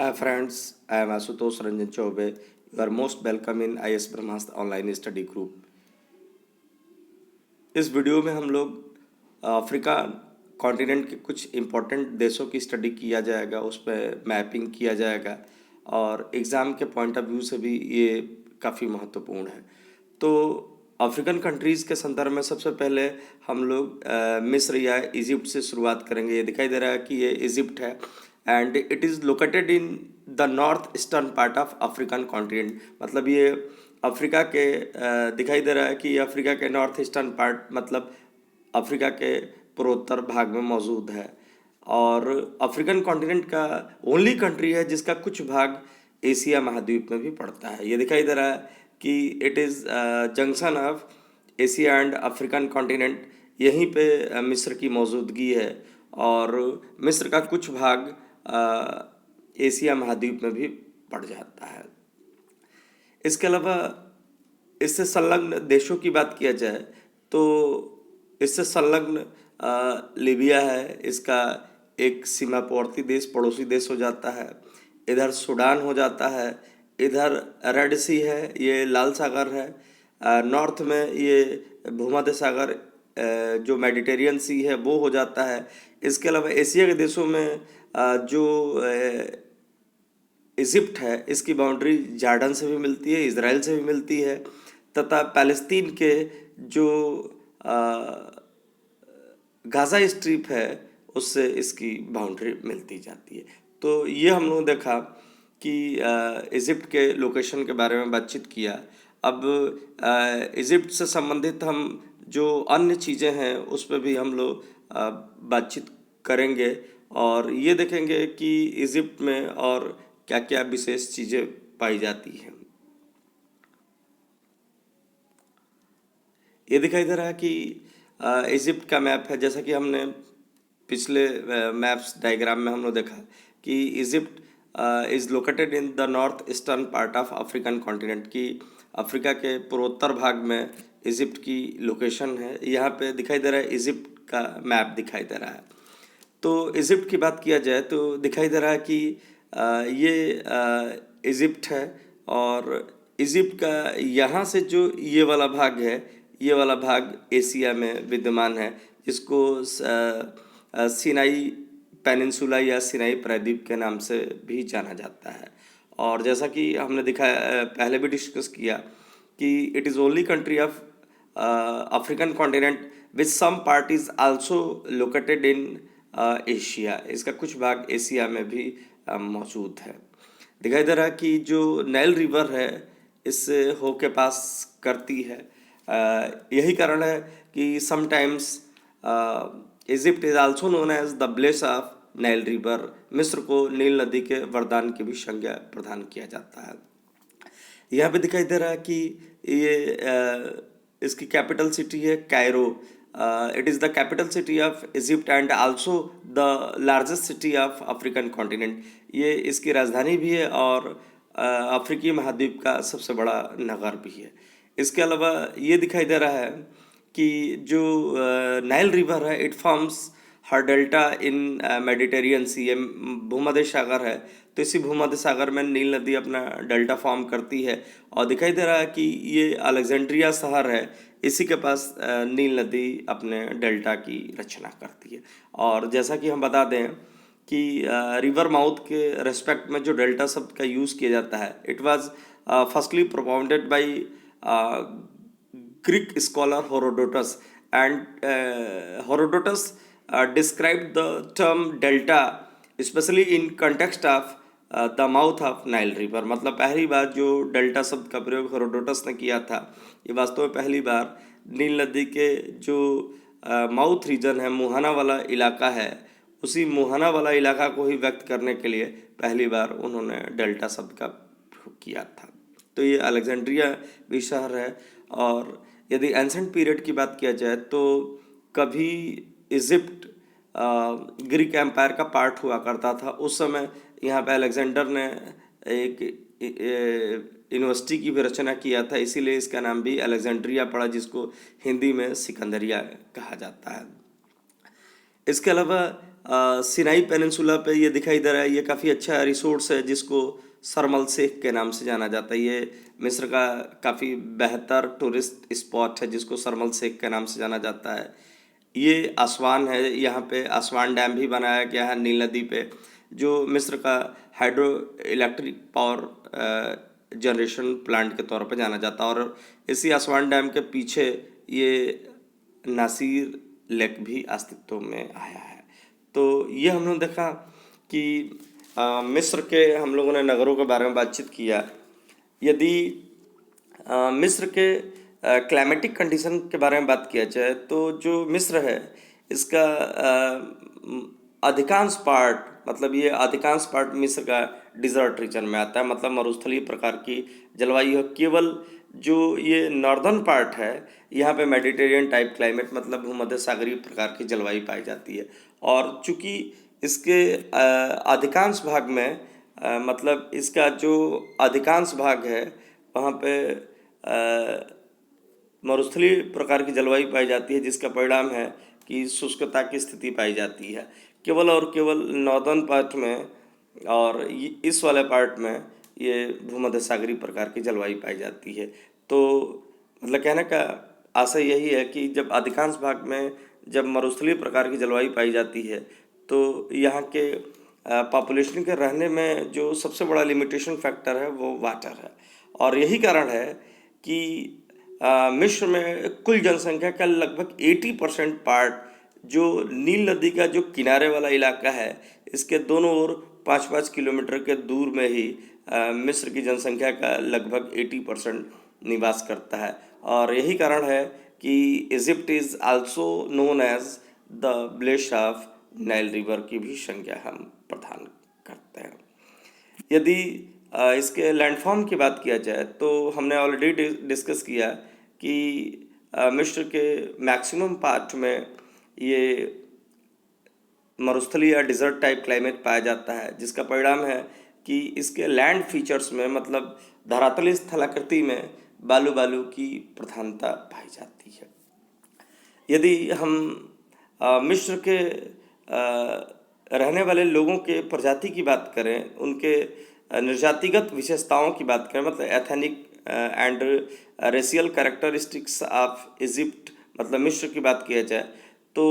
Hi friends, I am Asutosh Ranjan Chaube. You are most welcome in IS Brahmastra online study group. इस video में हम लोग Africa continent के कुछ important देशों की स्टडी किया जाएगा, उस पर मैपिंग किया जाएगा और एग्ज़ाम के पॉइंट ऑफ व्यू से भी ये काफ़ी महत्वपूर्ण है। तो अफ्रीकन कंट्रीज़ के संदर्भ में सबसे पहले हम लोग मिस्र या इजिप्ट से शुरुआत करेंगे। ये दिखाई दे रहा है कि ये इजिप्ट है and it is located in the north eastern part of African continent. मतलब ये अफ्रीका के दिखाई दे रहा है कि ये अफ्रीका के नॉर्थ ईस्टर्न पार्ट मतलब अफ्रीका के पूर्वोत्तर भाग में मौजूद है और अफ्रीकन कॉन्टिनेंट का ओनली कंट्री है जिसका कुछ भाग एशिया महाद्वीप में भी पड़ता है। ये दिखाई दे रहा है कि it is junction of Asia and African continent. यहीं पे मिस्र की मौजूदगी है और मिस्र का कुछ भाग एशिया महाद्वीप में भी पड़ जाता है। इसके अलावा इससे संलग्न देशों की बात किया जाए तो इससे संलग्न लीबिया है, इसका एक सीमावर्ती देश पड़ोसी देश हो जाता है। इधर सूडान हो जाता है, इधर रेड सी है, ये लाल सागर है। नॉर्थ में ये भूमध्य सागर जो मेडिटेरियन सी है वो हो जाता है। इसके अलावा एशिया के देशों में जो इजिप्ट है इसकी बाउंड्री जॉर्डन से भी मिलती है, इजराइल से भी मिलती है तथा पैलेस्तीन के जो गाज़ा स्ट्रिप है उससे इसकी बाउंड्री मिलती जाती है। तो ये हम लोगों ने देखा कि इजिप्ट के लोकेशन के बारे में बातचीत किया। अब इजिप्ट से संबंधित हम जो अन्य चीज़ें हैं उस पर भी हम लोग बातचीत करेंगे और ये देखेंगे कि इजिप्ट में और क्या क्या विशेष चीज़ें पाई जाती हैं। ये दिखाई दे रहा है कि इजिप्ट का मैप है। जैसा कि हमने पिछले मैप्स डायग्राम में हम लोग देखा कि Egypt is located in the north eastern part of African continent की अफ्रीका के पूर्वोत्तर भाग में इजिप्ट की लोकेशन है। यहाँ पे दिखाई दे रहा है इजिप्ट का मैप दिखाई दे रहा है। तो इजिप्ट की बात किया जाए तो दिखाई दे रहा है कि ये इजिप्ट है और इजिप्ट का यहाँ से जो ये वाला भाग है, ये वाला भाग एशिया में विद्यमान है जिसको सिनाई पेनिनसुला या सिनाई प्रायद्वीप के नाम से भी जाना जाता है। और जैसा कि हमने दिखाया पहले भी डिस्कस किया कि it is only country of African continent which some part is also located in Asia. इसका कुछ भाग एशिया में भी मौजूद है। दिखाई दे रहा है कि जो नाइल रिवर है इससे हो के पास करती है। यही कारण है कि sometimes Egypt is also known as the bless of Nile river. मिस्र को नील नदी के वरदान की भी संज्ञा प्रदान किया जाता है। यहाँ पे दिखाई दे रहा है कि ये इसकी कैपिटल सिटी है Cairo. It is the capital city of Egypt and also the largest city of African continent. ये इसकी राजधानी भी है और अफ्रीकी महाद्वीप का सबसे बड़ा नगर भी है। इसके अलावा ये दिखाई दे रहा है कि जो नाइल रिवर है it forms her delta in Mediterranean sea. ये भूमध्य सागर है तो इसी भूमध्य सागर में नील नदी अपना डेल्टा फॉर्म करती है और दिखाई दे रहा है कि ये अलेक्जेंड्रिया शहर है, इसी के पास नील नदी अपने डेल्टा की रचना करती है। और जैसा कि हम बता दें कि रिवर माउथ के रेस्पेक्ट में जो डेल्टा शब्द का यूज़ किया जाता है it was firstly propounded bye Greek scholar Herodotus, and Herodotus described the term delta especially in context of the mouth of Nile river. मतलब पहली बार जो डेल्टा शब्द का प्रयोग हेरोडोटस ने किया था ये वास्तव में पहली बार नील नदी के जो माउथ रीजन है, मुहाना वाला इलाका है, उसी मुहाना वाला इलाका को ही व्यक्त करने के लिए पहली बार उन्होंने डेल्टा शब्द का प्रयोग किया था। तो ये अलेक्जेंड्रिया भी शहर है। और यदि एंसेंट पीरियड की बात किया जाए तो कभी इजिप्ट ग्रीक एम्पायर का पार्ट हुआ करता था। उस समय यहाँ पे अलेक्जेंडर ने एक यूनिवर्सिटी की भी रचना किया था, इसीलिए इसका नाम भी अलेक्जेंड्रिया पड़ा जिसको हिंदी में सिकंदरिया कहा जाता है। इसके अलावा सिनाई पेनिनसुला पे ये दिखाई दे रहा है। ये काफ़ी अच्छा रिसोर्स है जिसको सरमल शेख के नाम से जाना जाता है। ये मिस्र का काफ़ी बेहतर टूरिस्ट स्पॉट है जिसको सरमल शेख के नाम से जाना जाता है। ये आसवान है, यहाँ पे आसवान डैम भी बनाया गया है नील नदी पे, जो मिस्र का hydro electric power generation plant के तौर पे जाना जाता है। और इसी आसवान डैम के पीछे ये नासिर लेक भी अस्तित्व में आया है। तो ये हम लोग देखा कि मिस्र के हम लोगों ने नगरों के बारे में बातचीत किया। यदि मिस्र के क्लाइमेटिक कंडीशन के बारे में बात किया जाए तो जो मिस्र है इसका अधिकांश पार्ट, मतलब ये अधिकांश पार्ट मिस्र का डिजर्ट रीजन में आता है, मतलब मरुस्थलीय प्रकार की जलवायु है। केवल जो ये नॉर्दर्न पार्ट है यहाँ पे मेडिटेरियन टाइप क्लाइमेट, मतलब भूमध्य सागरीय प्रकार की जलवायु पाई जाती है। और चूंकि इसके अधिकांश भाग में मतलब इसका जो अधिकांश भाग है वहाँ पे मरुस्थलीय प्रकार की जलवायु पाई जाती है, जिसका परिणाम है कि शुष्कता की स्थिति पाई जाती है। केवल और केवल नॉर्दर्न पार्ट में और इस वाले पार्ट में ये भूमध्य सागरीय प्रकार की जलवायु पाई जाती है। तो मतलब कहने का आशय यही है कि जब अधिकांश भाग में जब मरुस्थलीय प्रकार की जलवायु पाई जाती है तो यहाँ के पॉपुलेशन के रहने में जो सबसे बड़ा लिमिटेशन फैक्टर है वो वाटर है। और यही कारण है कि मिस्र में कुल जनसंख्या का लगभग 80% पार्ट जो नील नदी का जो किनारे वाला इलाका है इसके दोनों ओर 5-5 किलोमीटर के दूर में ही मिस्र की जनसंख्या का लगभग 80% निवास करता है। और यही कारण है कि Egypt is also known as the bless of Nile river की भी संज्ञा हम प्रदान करते हैं। यदि इसके लैंडफॉर्म की बात किया जाए तो हमने ऑलरेडी डिस्कस किया कि मिस्र के मैक्सिमम पार्ट में ये मरुस्थलीय या डिजर्ट टाइप क्लाइमेट पाया जाता है, जिसका परिणाम है कि इसके लैंड फीचर्स में, मतलब धरातलीय स्थलाकृति में बालू बालू की प्रधानता पाई जाती है। यदि हम मिस्र के रहने वाले लोगों के प्रजाति की बात करें, उनके निर्जातिगत विशेषताओं की बात करें, मतलब ethnic and racial characteristics of Egypt, मतलब मिस्र की बात किया जाए तो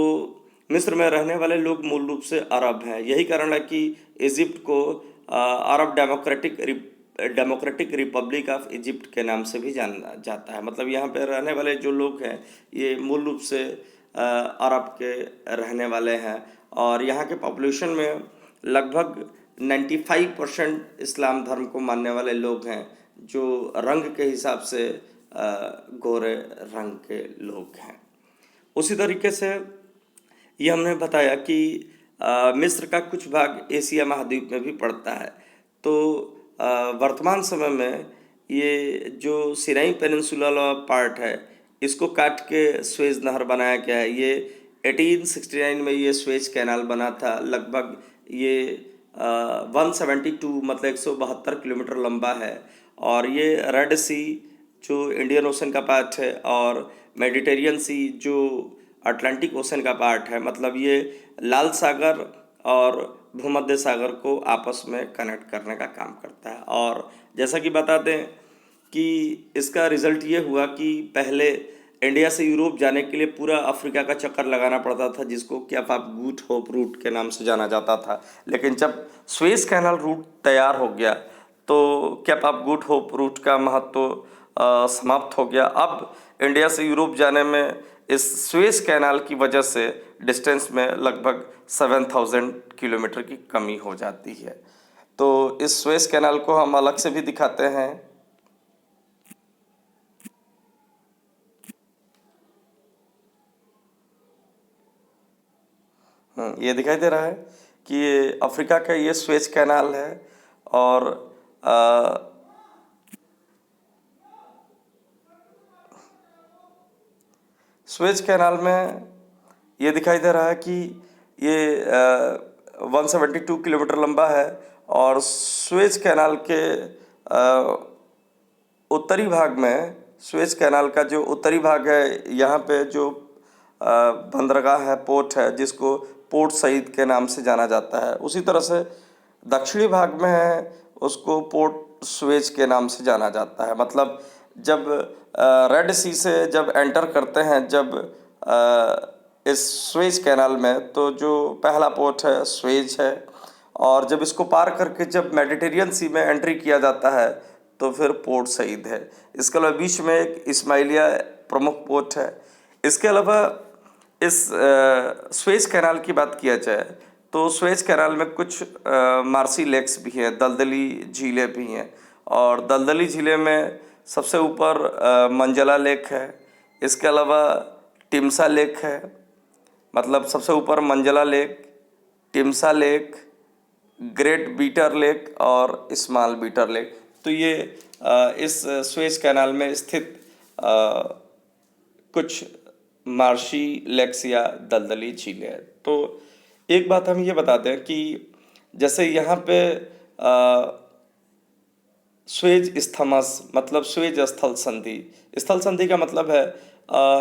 मिस्र में रहने वाले लोग मूल रूप से अरब हैं। यही कारण है कि इजिप्ट को अरब डेमोक्रेटिक रिपब्लिक ऑफ इजिप्ट के नाम से भी जाना जाता है। मतलब यहाँ पे रहने वाले जो लोग हैं ये मूल रूप से अरब के रहने वाले हैं। और यहाँ के पॉपुलेशन में लगभग 95% इस्लाम धर्म को मानने वाले लोग हैं, जो रंग के हिसाब से गोरे रंग के लोग हैं। उसी तरीके से ये हमने बताया कि मिस्र का कुछ भाग एशिया महाद्वीप में भी पड़ता है। तो वर्तमान समय में ये जो सिनाई पेनिनसुला पार्ट है इसको काट के स्वेज नहर बनाया गया है। ये 1869 में ये स्वेज कैनाल बना था। लगभग ये 172 मतलब 172 किलोमीटर लंबा है। और ये रेड सी जो इंडियन ओशन का पार्ट है और मेडिटेरियन सी जो अटलांटिक ओशन का पार्ट है, मतलब ये लाल सागर और भूमध्य सागर को आपस में कनेक्ट करने का काम करता है। और जैसा कि बता दें कि इसका रिज़ल्ट ये हुआ कि पहले इंडिया से यूरोप जाने के लिए पूरा अफ्रीका का चक्कर लगाना पड़ता था, जिसको cape of good hope route के नाम से जाना जाता था। लेकिन जब स्वेज कैनाल रूट तैयार हो गया तो cape of good hope route का महत्व समाप्त हो गया। अब इंडिया से यूरोप जाने में इस स्वेज कैनाल की वजह से डिस्टेंस में लगभग 7000 किलोमीटर की कमी हो जाती है। तो इस स्वेज कैनाल को हम अलग से भी दिखाते हैं। ये दिखाई दे रहा है कि ये अफ्रीका का ये स्वेज कैनाल है। और स्वेज कैनाल में ये दिखाई दे रहा है कि ये 172 किलोमीटर लंबा है। और स्वेज कैनाल के उत्तरी भाग में, स्वेज कैनाल का जो उत्तरी भाग है यहाँ पे जो बंदरगाह है, पोर्ट है, जिसको पोर्ट सईद के नाम से जाना जाता है। उसी तरह से दक्षिणी भाग में है, उसको पोर्ट सुएज के नाम से जाना जाता है। मतलब जब रेड सी से जब एंटर करते हैं, जब इस सुएज कैनाल में, तो जो पहला पोर्ट है सुएज है। और जब इसको पार करके जब मेडिटेरियन सी में एंट्री किया जाता है तो फिर पोर्ट सईद है। इसके अलावा बीच में एक इस्माइलिया प्रमुख पोर्ट है। इसके अलावा इस सुएज कैनाल की बात किया जाए तो सुएज कैनाल में कुछ मार्सी लेक्स भी हैं, दलदली झीलें भी हैं। और दलदली झीलें में सबसे ऊपर मंजला लेक है। इसके अलावा टिमसा लेक है, मतलब सबसे ऊपर Manzala lake, Timsah lake, great bitter lake और स्मॉल बीटर लेक। तो ये इस सुएज कैनाल में स्थित कुछ मार्शी लेक्स या दलदली झीलें हैं। तो एक बात हम ये बताते हैं कि जैसे यहाँ पे स्वेज स्थमस, मतलब स्वेज स्थल संधि का मतलब है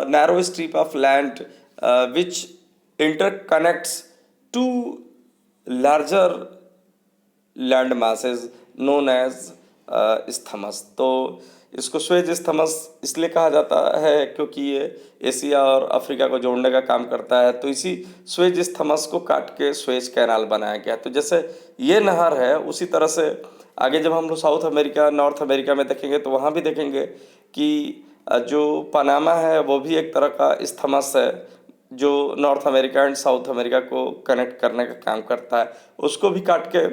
narrow strip of land which interconnects two larger land masses known as isthmus. तो इसको स्वेज स्थमस इसलिए कहा जाता है क्योंकि ये एशिया और अफ्रीका को जोड़ने का काम करता है। तो इसी स्वेज स्थमस को काट के स्वेज कैनाल बनाया गया। तो जैसे ये नहर है, उसी तरह से आगे जब हम लोग साउथ अमेरिका, नॉर्थ अमेरिका में देखेंगे तो वहाँ भी देखेंगे कि जो पनामा है वो भी एक तरह का स्थमस है जो north America and south America को कनेक्ट करने का काम करता है। उसको भी काट के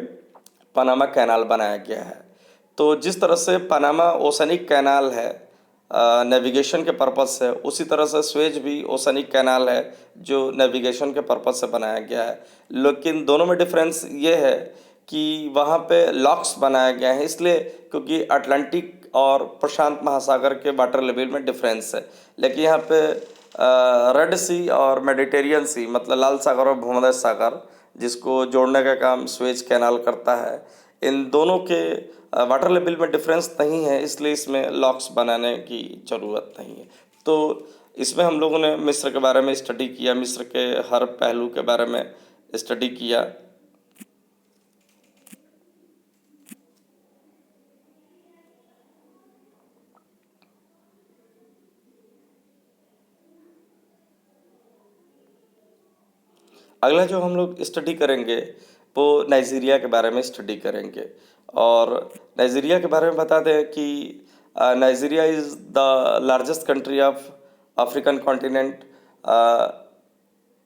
पनामा कैनाल बनाया गया है। तो जिस तरह से पनामा ओशनिक कैनाल है नेविगेशन के पर्पज़ से, उसी तरह से स्वेज भी ओशनिक कैनाल है जो नेविगेशन के पर्पज़ से बनाया गया है। लेकिन दोनों में डिफरेंस ये है कि वहाँ पे लॉक्स बनाया गया है इसलिए क्योंकि अटलांटिक और प्रशांत महासागर के वाटर लेवल में डिफरेंस है। लेकिन यहाँ पे रेड सी और मेडिटेरियन सी, मतलब लाल सागर और भूमध्य सागर, जिसको जोड़ने का काम स्वेज कैनाल करता है, इन दोनों के वाटर लेवल में डिफरेंस नहीं है, इसलिए इसमें लॉक्स बनाने की ज़रूरत नहीं है। तो इसमें हम लोगों ने मिस्र के बारे में स्टडी किया, मिस्र के हर पहलू के बारे में स्टडी किया। अगला जो हम लोग स्टडी करेंगे वो नाइजीरिया के बारे में स्टडी करेंगे। और नाइजीरिया के बारे में बता दें कि Nigeria is the largest country of African continent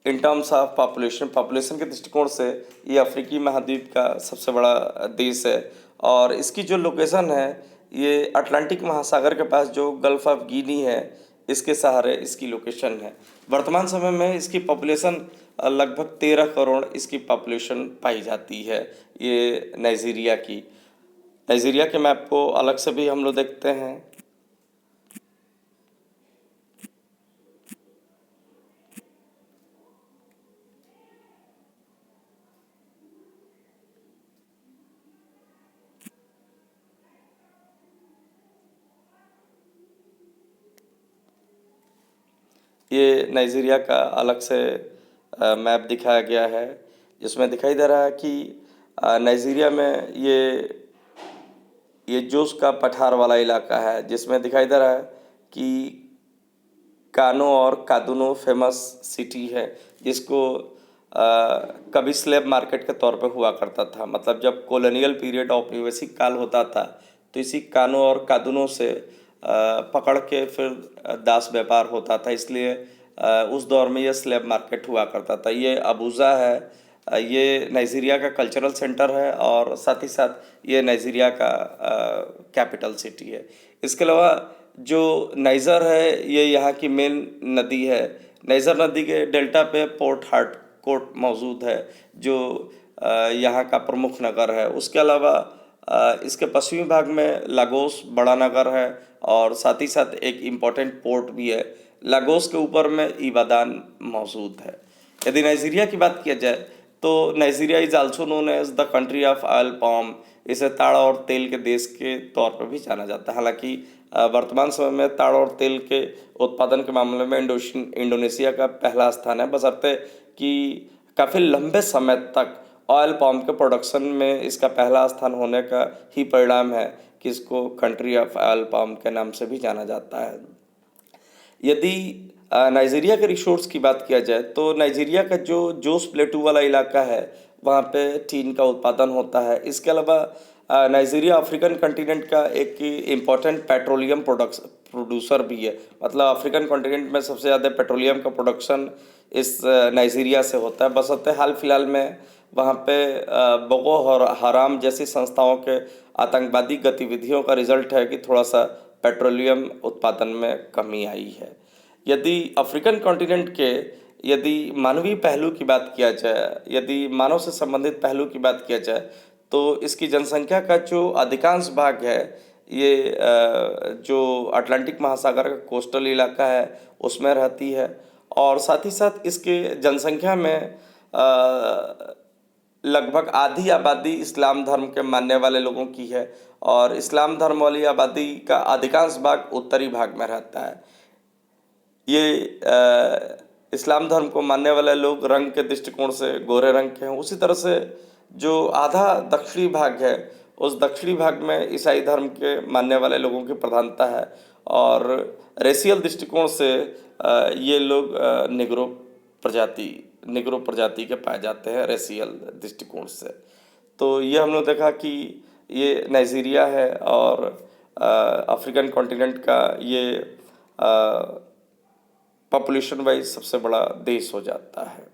in terms of population के दृष्टिकोण से ये अफ्रीकी महाद्वीप का सबसे बड़ा देश है। और इसकी जो लोकेशन है ये अटलांटिक महासागर के पास जो गल्फ ऑफ गिनी है, इसके सहारे इसकी लोकेशन है। वर्तमान समय में इसकी पॉपुलेशन लगभग 13 करोड़ इसकी पॉपुलेशन पाई जाती है, ये नाइजीरिया की। नाइजीरिया के मैप को अलग से भी हम लोग देखते हैं। ये नाइजीरिया का अलग से मैप दिखाया गया है, जिसमें दिखाई दे रहा है कि नाइजीरिया में ये जोश का पठार वाला इलाका है, जिसमें दिखाई दे रहा है कि कानो और कादुनो फेमस सिटी है, जिसको कभी स्लेब मार्केट के तौर पे हुआ करता था। मतलब जब कॉलोनियल पीरियड औपनिवेशिक काल होता था तो इसी कानो और कादुनो से पकड़ के फिर दास व्यापार होता था, इसलिए उस दौर में ये स्लेब मार्केट हुआ करता था। ये अबूज़ा है, ये नाइजीरिया का कल्चरल सेंटर है और साथ ही साथ ये नाइजीरिया का कैपिटल सिटी है। इसके अलावा जो नाइजर है ये यहाँ की मेन नदी है। नाइजर नदी के डेल्टा पे पोर्ट हार्कोर्ट मौजूद है जो यहाँ का प्रमुख नगर है। उसके अलावा इसके पश्चिमी भाग में लागोस बड़ा नगर है और साथ ही साथ एक इम्पोर्टेंट पोर्ट भी है। लागोस के ऊपर में इबादान मौजूद है। यदि नाइजीरिया की बात किया जाए तो Nigeria is also known as the country of oil palm. इसे ताड़ और तेल के देश के तौर पर भी जाना जाता है। हालांकि वर्तमान समय में ताड़ और तेल के उत्पादन के मामले में इंडोनेशिया का पहला स्थान है, बशर्ते कि काफ़ी लंबे समय तक ऑयल पाम के प्रोडक्शन में इसका पहला स्थान होने का ही परिणाम है कि इसको कंट्री ऑफ ऑयल पाम के नाम से भी जाना जाता है। यदि नाइजीरिया के रिसोर्स की बात किया जाए तो नाइजीरिया का जो जोस प्लेटू वाला इलाका है वहाँ पे टीन का उत्पादन होता है। इसके अलावा नाइजीरिया अफ्रीकन कॉन्टिनेंट का एक इम्पॉर्टेंट पेट्रोलियम प्रोड्यूसर भी है। मतलब अफ्रीकन कॉन्टिनेंट में सबसे ज़्यादा पेट्रोलियम का प्रोडक्शन इस नाइजीरिया से होता है। बशर्ते हाल फिलहाल में वहाँ पे बोको हराम जैसी संस्थाओं के आतंकवादी गतिविधियों का रिजल्ट है कि थोड़ा सा पेट्रोलियम उत्पादन में कमी आई है। यदि अफ्रीकन कॉन्टिनेंट के यदि मानवीय पहलू की बात किया जाए, यदि मानव से संबंधित पहलू की बात किया जाए तो इसकी जनसंख्या का जो अधिकांश भाग है ये जो अटलांटिक महासागर का कोस्टल इलाका है उसमें रहती है। और साथ ही साथ इसके जनसंख्या में लगभग आधी आबादी इस्लाम धर्म के मानने वाले लोगों की है और इस्लाम धर्म वाली आबादी का अधिकांश भाग उत्तरी भाग में रहता है। ये इस्लाम धर्म को मानने वाले लोग रंग के दृष्टिकोण से गोरे रंग के हैं। उसी तरह से जो आधा दक्षिणी भाग है उस दक्षिणी भाग में ईसाई धर्म के मानने वाले लोगों की प्रधानता है और रेशियल दृष्टिकोण से ये लोग निग्रो प्रजाति के पाए जाते हैं रेशियल दृष्टिकोण से। तो ये हम लोग देखा कि ये नाइजीरिया है और अफ्रीकन कॉन्टिनेंट का ये पॉपुलेशन वाइज सबसे बड़ा देश हो जाता है।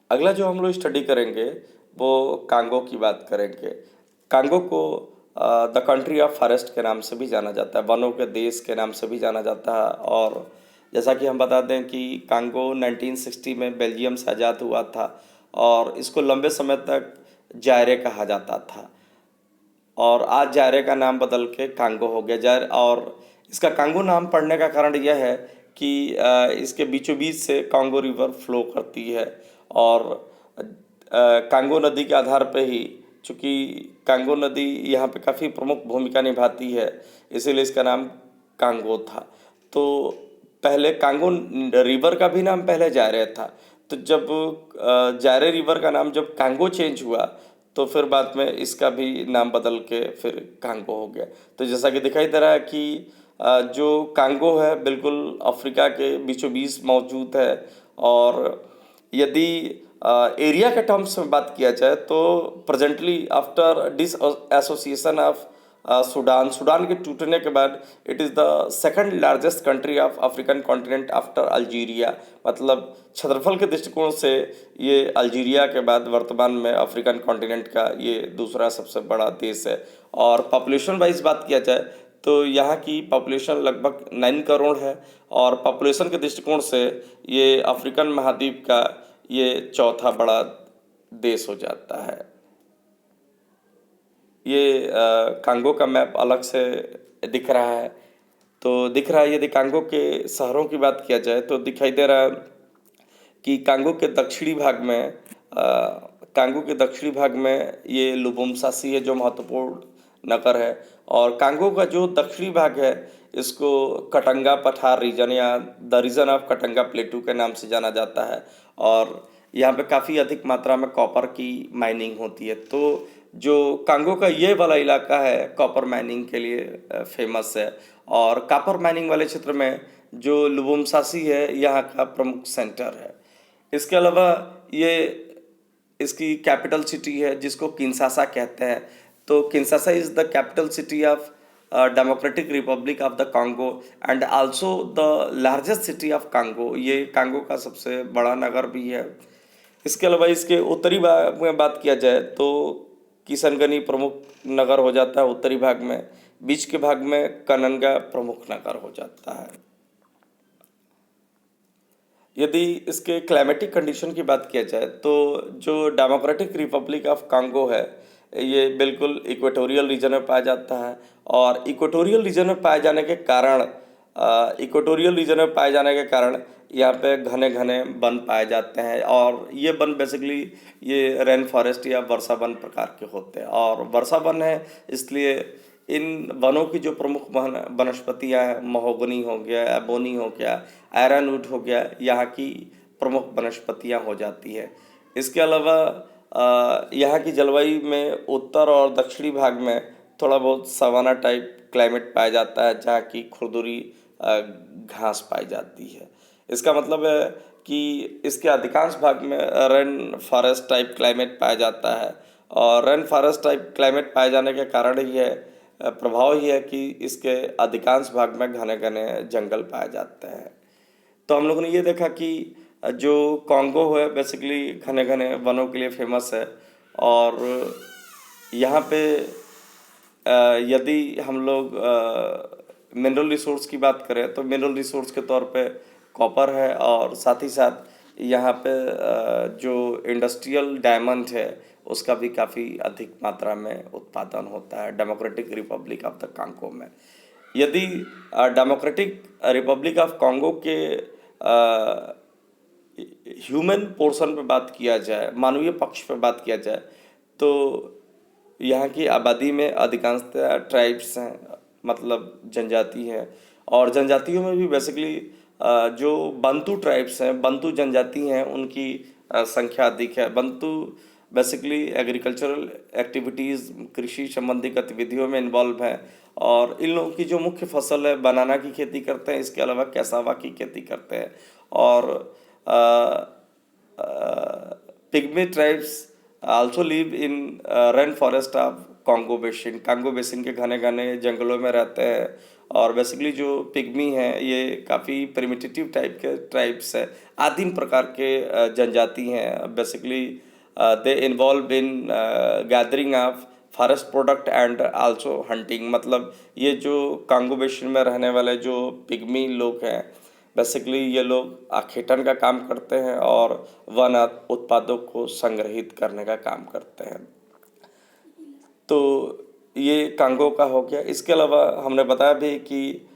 अगला जो हम लोग स्टडी करेंगे वो कांगो की बात करेंगे। कांगो को द कंट्री ऑफ फॉरेस्ट के नाम से भी जाना जाता है, वनों के देश के नाम से भी जाना जाता है। और जैसा कि हम बता दें कि कांगो 1960 में बेल्जियम से आज़ाद हुआ था और इसको लंबे समय तक जायरे कहा जाता था और आज जायरे का नाम बदल के कांगो हो गया। जायर और इसका कांगो नाम पड़ने का कारण यह है कि इसके बीचों बीच से कांगो रिवर फ्लो करती है और कांगो नदी के आधार पे ही, चूँकि कांगो नदी यहाँ पे काफ़ी प्रमुख भूमिका निभाती है इसीलिए इसका नाम कांगो था। तो पहले कांगो रिवर का भी नाम पहले जायरे था। तो जब जायरे रिवर का नाम जब कांगो चेंज हुआ तो फिर बाद में इसका भी नाम बदल के फिर कांगो हो गया। तो जैसा कि दिखाई दे रहा है कि जो कांगो है बिल्कुल अफ्रीका के बीचों बीच मौजूद है। और यदि एरिया के टर्म्स में बात किया जाए तो presently after disassociation of Sudan के टूटने के बाद it is the second largest country of African continent after Algeria. मतलब क्षेत्रफल के दृष्टिकोण से ये अल्जीरिया के बाद वर्तमान में अफ्रीकन कॉन्टिनेंट का ये दूसरा सबसे बड़ा देश है। और पॉपुलेशन वाइज बात किया जाए तो यहाँ की पॉपुलेशन लगभग 9 करोड़ है और पॉपुलेशन के दृष्टिकोण से ये अफ्रीकन महाद्वीप का ये चौथा बड़ा देश हो जाता है। ये कांगो का मैप अलग से दिख रहा है। तो दिख रहा है, यदि कांगो के शहरों की बात किया जाए तो दिखाई दे रहा है कि कांगो के दक्षिणी भाग में ये लुबुम्साशी है जो महत्वपूर्ण नगर है। और कांगो का जो दक्षिणी भाग है इसको कटंगा पठार रीजन या the region of Katanga plateau के नाम से जाना जाता है और यहाँ पे काफ़ी अधिक मात्रा में कॉपर की माइनिंग होती है। तो जो कांगो का ये वाला इलाका है कॉपर माइनिंग के लिए फेमस है और कॉपर माइनिंग वाले क्षेत्र में जो लुबुम्साशी है यहाँ का प्रमुख सेंटर है। इसके अलावा ये इसकी कैपिटल सिटी है जिसको किंशासा कहते हैं। तो Kinshasa is the capital city of democratic Republic of the Congo and also the largest city of Congo. ये कांगो का सबसे बड़ा नगर भी है। इसके अलावा इसके उत्तरी भाग में बात किया जाए तो किशनगनी प्रमुख नगर हो जाता है उत्तरी भाग में, बीच के भाग में कनंगा प्रमुख नगर हो जाता है। यदि इसके क्लाइमेटिक कंडीशन की बात किया जाए तो जो डेमोक्रेटिक रिपब्लिक ऑफ कांगो है ये बिल्कुल इक्वेटोरियल रीजन में पाया जाता है और इक्वेटोरियल रीजन में पाए जाने के कारण यहाँ पे घने घने वन पाए जाते हैं, और ये वन बेसिकली ये रेन फॉरेस्ट या वर्षा वन प्रकार के होते हैं। और वर्षा वन है इसलिए इन वनों की जो प्रमुख वनस्पतियाँ हैं, महोगनी हो गया, एबोनी हो गया, आयरनवुड हो गया, यहाँ की प्रमुख वनस्पतियाँ हो जाती है। इसके अलावा यहाँ की जलवायु में उत्तर और दक्षिणी भाग में थोड़ा बहुत सवाना टाइप क्लाइमेट पाया जाता है, जहाँ की खुरदुरी घास पाई जाती है। इसका मतलब है कि इसके अधिकांश भाग में रेन फॉरेस्ट टाइप क्लाइमेट पाया जाता है, और रेन फॉरेस्ट टाइप क्लाइमेट पाए जाने के कारण ही है, प्रभाव ही है कि इसके अधिकांश भाग में घने घने जंगल पाए जाते हैं। तो हम लोगों ने ये देखा कि जो कॉन्गो है बेसिकली घने घने वनों के लिए फेमस है। और यहाँ पे यदि हम लोग मिनरल रिसोर्स की बात करें तो मिनरल रिसोर्स के तौर पे कॉपर है, और साथ ही साथ यहाँ पे जो इंडस्ट्रियल डायमंड है उसका भी काफ़ी अधिक मात्रा में उत्पादन होता है democratic Republic of the Congo में। यदि डेमोक्रेटिक रिपब्लिक ऑफ कांगो के ह्यूमन पोर्शन पे बात किया जाए, मानवीय पक्ष पे बात किया जाए, तो यहाँ की आबादी में अधिकांशतः ट्राइब्स हैं, मतलब जनजाति है। और जनजातियों में भी बेसिकली जो बंतु ट्राइब्स हैं, बंतु जनजाति हैं, उनकी संख्या अधिक है। बंतु बेसिकली एग्रीकल्चरल एक्टिविटीज़, कृषि संबंधी गतिविधियों में इन्वॉल्व हैं, और इन लोगों की जो मुख्य फसल है बनाना की खेती करते हैं, इसके अलावा कैसावा की खेती करते हैं। और pygmy tribes also live in rain forest of Congo basin. Congo basin के घने घने जंगलों में रहते हैं। और बेसिकली जो पिग्मी हैं ये काफ़ी प्रिमिटिव टाइप के ट्राइब्स है, आदिम प्रकार के जनजाति हैं। Basically they involve in gathering of forest product and also hunting. मतलब ये जो कॉन्गो बेसिन में रहने वाले जो पिग्मी लोग हैं, बेसिकली ये लोग आखेटन का काम करते हैं और वन उत्पादों को संग्रहित करने का काम करते हैं। तो ये कांगो का हो गया। इसके अलावा हमने बताया भी कि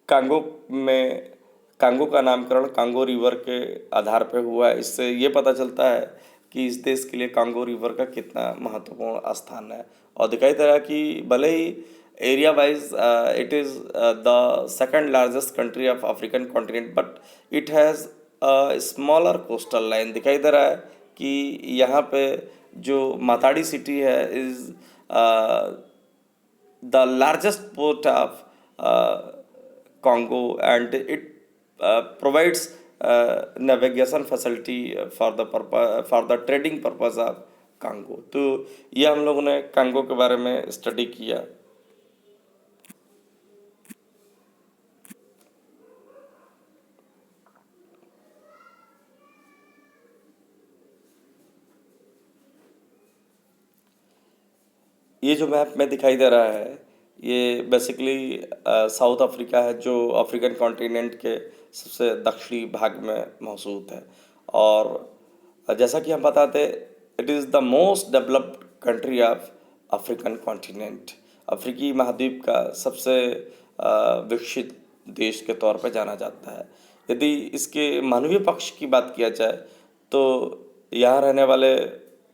कांगो में कांगो का नामकरण कांगो रिवर के आधार पर हुआ है। इससे ये पता चलता है कि इस देश के लिए कांगो रिवर का कितना महत्वपूर्ण स्थान है। और दिखाई दे रहा है कि भले ही area wise it is the second largest country of African continent, but it has smaller coastal line. दिखाई दे रहा है कि यहाँ पे जो माताड़ी सिटी है is the largest port of Congo, and it provides navigation facility for the trading purpose of Congo। तो ये हम लोगों ने कांगो के बारे में स्टडी किया। ये जो मैप में दिखाई दे रहा है ये बेसिकली साउथ अफ्रीका है, जो अफ्रीकन कॉन्टिनेंट के सबसे दक्षिणी भाग में मौजूद है। और जैसा कि हम बताते, it is the most developed country of African continent. अफ्रीकी महाद्वीप का सबसे विकसित देश के तौर पर जाना जाता है। यदि इसके मानवीय पक्ष की बात किया जाए तो यहाँ रहने वाले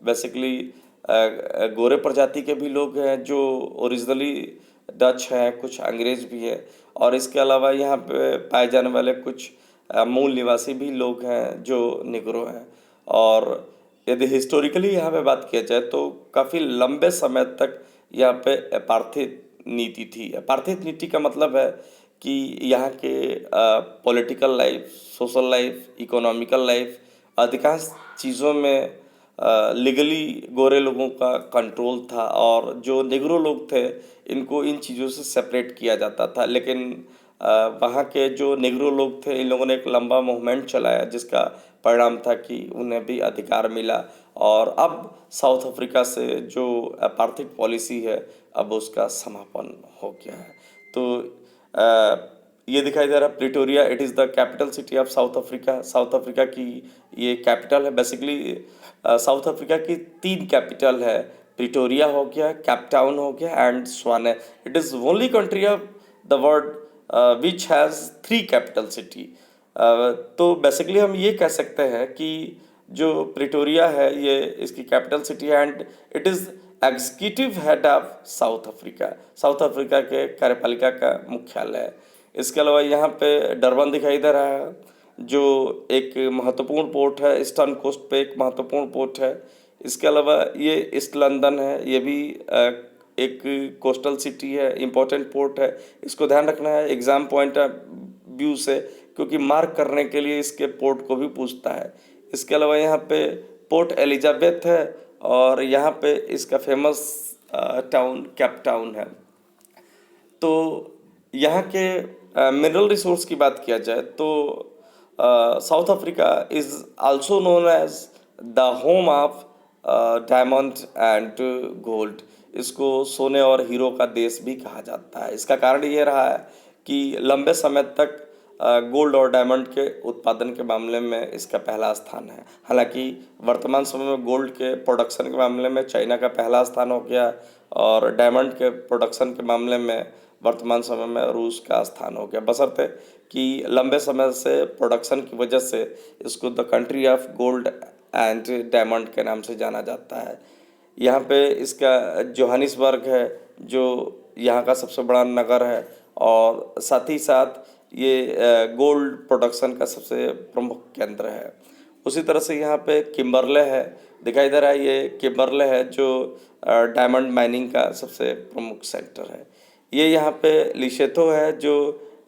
बेसिकली गोरे प्रजाति के भी लोग हैं जो ओरिजिनली डच हैं, कुछ अंग्रेज भी हैं। और इसके अलावा यहाँ पे पाए जाने वाले कुछ मूल निवासी भी लोग हैं जो निग्रो हैं। और यदि हिस्टोरिकली यहाँ पे बात किया जाए तो काफ़ी लंबे समय तक यहाँ पे अपार्थित नीति थी। अपार्थित नीति का मतलब है कि यहाँ के political life, social life, economical life, अधिकांश चीज़ों में लीगली गोरे लोगों का कंट्रोल था, और जो निग्रो लोग थे इनको इन चीज़ों से सेपरेट किया जाता था। लेकिन वहाँ के जो निग्रो लोग थे, इन लोगों ने एक लंबा मूवमेंट चलाया जिसका परिणाम था कि उन्हें भी अधिकार मिला। और अब साउथ अफ्रीका से जो अपार्थिक पॉलिसी है अब उसका समापन हो गया है। तो ये दिखाई दे रहा है Pretoria, it is the capital city of south Africa. South Africa की ये कैपिटल है। बेसिकली साउथ अफ्रीका की 3 कैपिटल है, प्रिटोरिया हो गया, कैप टाउन हो गया and Svane. It is only country of the world which has 3 capital city. तो बेसिकली हम ये कह सकते हैं कि जो प्रिटोरिया है ये इसकी कैपिटल सिटी है and it is executive head of south Africa के कार्यपालिका का मुख्यालय है। इसके अलावा यहाँ पे डरबन दिखाई दे रहा है जो एक महत्वपूर्ण पोर्ट है, ईस्टर्न कोस्ट पे एक महत्वपूर्ण पोर्ट है। इसके अलावा ये ईस्ट लंदन है, ये भी एक कोस्टल सिटी है, इम्पोर्टेंट पोर्ट है। इसको ध्यान रखना है एग्ज़ाम पॉइंट ऑफ व्यू से, क्योंकि मार्क करने के लिए इसके पोर्ट को भी पूछता है। इसके अलावा यहाँ पे पोर्ट एलिजाबेथ है और यहाँ पे इसका फेमस टाउन केप टाउन है। तो यहाँ के मिनरल रिसोर्स की बात किया जाए तो South Africa is also known as the home of diamond and gold. इसको सोने और हीरो का देश भी कहा जाता है। इसका कारण ये रहा है कि लंबे समय तक गोल्ड और डायमंड के उत्पादन के मामले में इसका पहला स्थान है। हालांकि वर्तमान समय में गोल्ड के प्रोडक्शन के मामले में चाइना का पहला स्थान हो गया और डायमंड के प्रोडक्शन के मामले में वर्तमान समय में रूस का स्थान हो गया, बशर्ते कि लंबे समय से प्रोडक्शन की वजह से इसको the country of gold and diamond के नाम से जाना जाता है। यहाँ पे इसका जोहानिसबर्ग है जो यहाँ का सबसे बड़ा नगर है और साथ ही साथ ये गोल्ड प्रोडक्शन का सबसे प्रमुख केंद्र है। उसी तरह से यहाँ पे किम्बरले है, दिखाई दे रहा है, ये किम्बरले है जो डायमंड माइनिंग का सबसे प्रमुख सेक्टर है। ये यहाँ पे लिशेथो है जो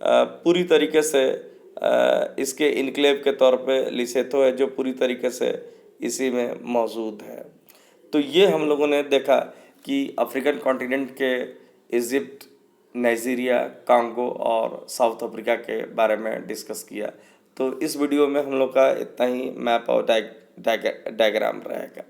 पूरी तरीके से इसके इनक्लेव के तौर पे लिशेथो है जो पूरी तरीके से इसी में मौजूद है। तो ये हम लोगों ने देखा कि अफ्रीकन कॉन्टिनेंट के इजिप्ट, नाइजीरिया, कांगो और साउथ अफ्रीका के बारे में डिस्कस किया। तो इस वीडियो में हम लोग का इतना ही मैप और डायग्राम रहेगा।